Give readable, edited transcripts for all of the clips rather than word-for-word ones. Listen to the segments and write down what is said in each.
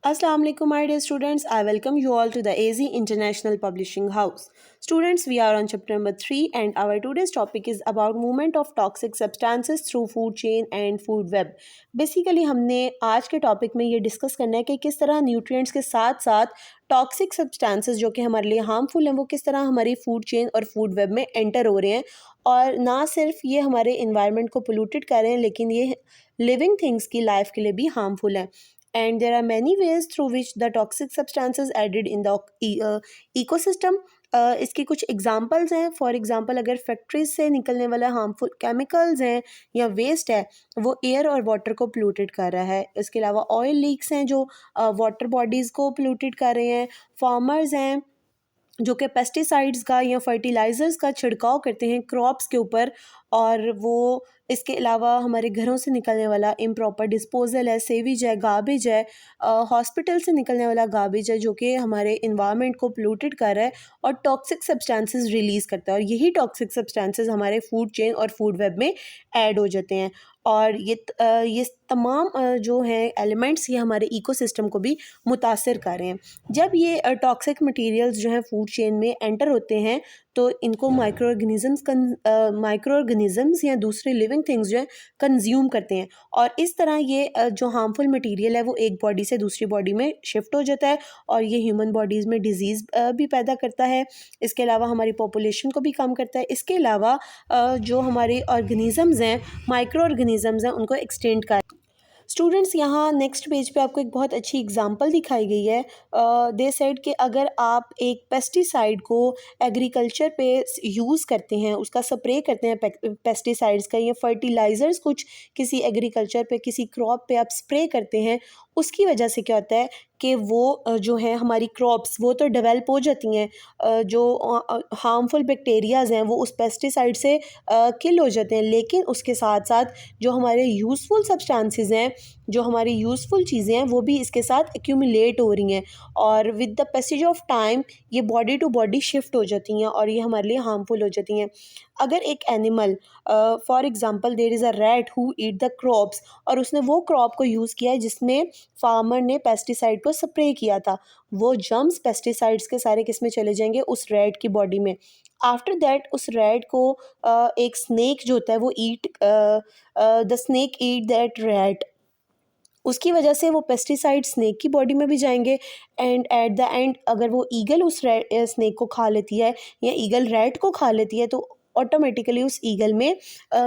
Assalamu alaikum, my dear students. I welcome you all to the AZ International Publishing House. Students, we are on chapter number 3 and our today's topic is about movement of toxic substances through food chain and food web. Basically हमने आज के topic में ये discuss करना है कि किस तरह न्यूट्रिएंट्स के साथ साथ टॉक्सिक सब्सटेंसेस जो कि हमारे लिए हार्मफुल हैं वो किस तरह हमारी फूड चेन और फूड वेब में एंटर हो रहे हैं और ना सिर्फ ये हमारे इन्वायरमेंट को पोल्यूटेड कर रहे हैं लेकिन ये लिविंग थिंग्स की लाइफ के लिए भी हार्मफुल हैं. And there are many ways through which the toxic substances added in the ecosystem. इसके कुछ एग्जांपल्स हैं. फॉर एग्जांपल अगर फैक्ट्रीज से निकलने वाला हार्मफुल केमिकल्स हैं या वेस्ट है वो एयर और वाटर को पोल्यूटेड कर रहा है. इसके अलावा ऑयल लीक्स हैं जो वाटर बॉडीज़ को पोल्यूटेड कर रहे हैं. फार्मर्स हैं जो कि पेस्टिसाइड्स का या फर्टिलाइज़र्स का छिड़काव करते हैं क्रॉप्स के ऊपर, और वो इसके अलावा हमारे घरों से निकलने वाला इम्प्रॉपर डिस्पोजल है, सेविज है, गार्बेज है, हॉस्पिटल से निकलने वाला गार्बेज है जो कि हमारे इन्वायरमेंट को पोल्यूटेड कर रहा है और टॉक्सिक सब्सटेंसेस रिलीज़ करता है. और यही टॉक्सिक सब्सटेंसेस हमारे फूड चेन और फूड वेब में ऐड हो जाते हैं. और ये तमाम जो हैं एलिमेंट्स ये हमारे इकोसिस्टम को भी मुतासर कर रहे हैं. जब ये टॉक्सिक मटेरियल्स जो हैं फूड चेन में एंटर होते हैं तो इनको माइक्रो ऑर्गेनिजम्स या दूसरे लिविंग थिंग्स जो हैं कंज्यूम करते हैं, और इस तरह ये जो हार्मफुल मटेरियल है वो एक बॉडी से दूसरी बॉडी में शिफ्ट हो जाता है और ये ह्यूमन बॉडीज़ में डिजीज़ भी पैदा करता है. इसके अलावा हमारी पॉपुलेशन को भी कम करता है. इसके अलावा जो हमारे ऑर्गेनिजम्स हैं, माइक्रो ऑर्गेनिजम्स हैं, उनको एक्सटेंड कर. स्टूडेंट्स, यहाँ नेक्स्ट पेज पे आपको एक बहुत अच्छी एग्जांपल दिखाई गई है. दे सेड कि अगर आप एक पेस्टिसाइड को एग्रीकल्चर पे यूज़ करते हैं, उसका स्प्रे करते हैं पेस्टिसाइड्स का, या फर्टिलाइज़र्स कुछ किसी एग्रीकल्चर पे किसी क्रॉप पे आप स्प्रे करते हैं, उसकी वजह से क्या होता है कि वो जो है हमारी क्रॉप्स वो तो डेवलप हो जाती हैं, जो हार्मफुल बैक्टीरियाज़ हैं वो उस पेस्टिसाइड से किल हो जाते हैं, लेकिन उसके साथ साथ जो हमारे यूज़फुल सब्सटेंसेस हैं, जो हमारी यूज़फुल चीज़ें हैं वो भी इसके साथ एक्यूमुलेट हो रही हैं और with the passage of time ये बॉडी टू बॉडी शिफ्ट हो जाती हैं और ये हमारे लिए हार्मफुल हो जाती हैं. अगर एक animal, for example there is a rat who eat the crops, और उसने वो क्रॉप को यूज़ किया है जिसमें फार्मर ने पेस्टिसाइड को स्प्रे किया था, वो जर्म्स पेस्टिसाइड्स के सारे किस में चले जाएंगे, उस रैट की बॉडी में. आफ्टर दैट उस रैट को एक स्नेक जो होता है वो the snake eat that rat, उसकी वजह से वो पेस्टिसाइड स्नेक की बॉडी में भी जाएंगे. एंड एट द एंड अगर वो ईगल उस स्नेक को खा लेती है या ईगल रैट को खा लेती है तो ऑटोमेटिकली उस ईगल में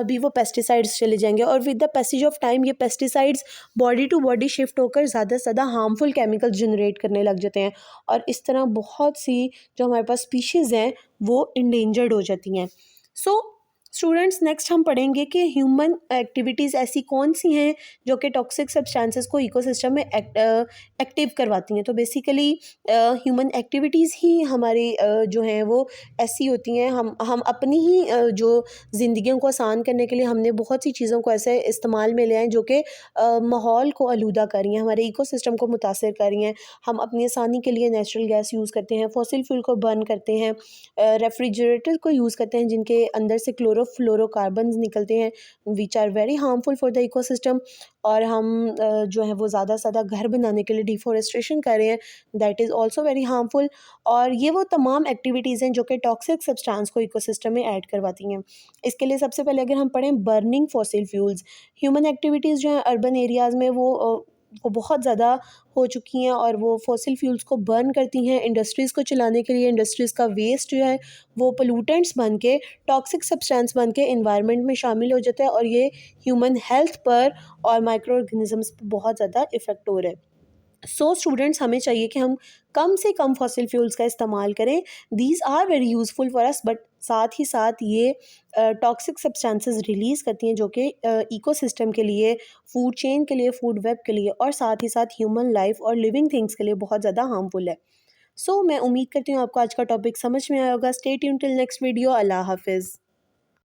भी वो पेस्टिसाइड्स चले जाएंगे और with the passage of time ये pesticides body to body shift होकर ज़्यादा से ज़्यादा हार्मफुल केमिकल्स जनरेट करने लग जाते हैं और इस तरह बहुत सी जो हमारे पास स्पीशीज़ हैं वो इंडेंजर्ड हो जाती हैं. सो स्टूडेंट्स, नेक्स्ट हम पढ़ेंगे कि ह्यूमन एक्टिविटीज़ ऐसी कौन सी हैं जो कि टॉक्सिक सब्सटेंसेस को इकोसिस्टम में एक्टिव करवाती हैं. तो बेसिकली ह्यूमन एक्टिविटीज़ ही हमारे जो हैं वो ऐसी होती हैं. हम अपनी ही जो ज़िंदगियों को आसान करने के लिए हमने बहुत सी चीज़ों को ऐसे इस्तेमाल में ले आए जो कि माहौल को आलूदा कर रही हैं, हमारे इकोसिस्टम को मुतासर कर रही हैं. हम अपनी आसानी के लिए नेचुरल गैस यूज़ करते हैं, फॉसिल फ्यूल को बर्न करते हैं, रेफ्रिजरेटर को यूज़ करते हैं जिनके अंदर से क्लोरोफ्लोरोकार्बन्स निकलते हैं which are very harmful for the ecosystem. और हम जो है वो ज़्यादा से ज़्यादा घर बनाने के लिए डिफॉरेस्टेशन कर रहे हैं, that is also very harmful. और ये वो तमाम एक्टिविटीज़ हैं जो कि टॉक्सिक सब्सटेंस को इकोसिस्टम में ऐड करवाती हैं. इसके लिए सबसे पहले अगर हम पढ़ें burning fossil fuels, human activities जो हैं अर्बन एरियाज़ में वो बहुत ज़्यादा हो चुकी हैं और वो फॉसिल फ्यूल्स को बर्न करती हैं इंडस्ट्रीज़ को चलाने के लिए. इंडस्ट्रीज़ का वेस्ट जो है वो पोल्यूटेंट्स बन के, टॉक्सिक सब्सटेंस बन के इन्वायरमेंट में शामिल हो जाता है और ये ह्यूमन हेल्थ पर और माइक्रो ऑर्गेनिजम्स पर बहुत ज़्यादा इफ़ेक्ट हो रहा है. सो स्टूडेंट्स, हमें चाहिए कि हम कम से कम फॉसिल फ्यूल्स का इस्तेमाल करें. These are very useful for us, but साथ ही साथ ये टॉक्सिक सब्सटेंसेस रिलीज़ करती हैं जो कि इकोसिस्टम के लिए, फूड चेन के लिए, फूड वेब के लिए और साथ ही साथ ह्यूमन लाइफ और लिविंग थिंग्स के लिए बहुत ज़्यादा हार्मफुल है. सो मैं उम्मीद करती हूँ आपको आज का टॉपिक समझ में आया होगा. Stay tuned till next video. अल्लाह हाफिज़.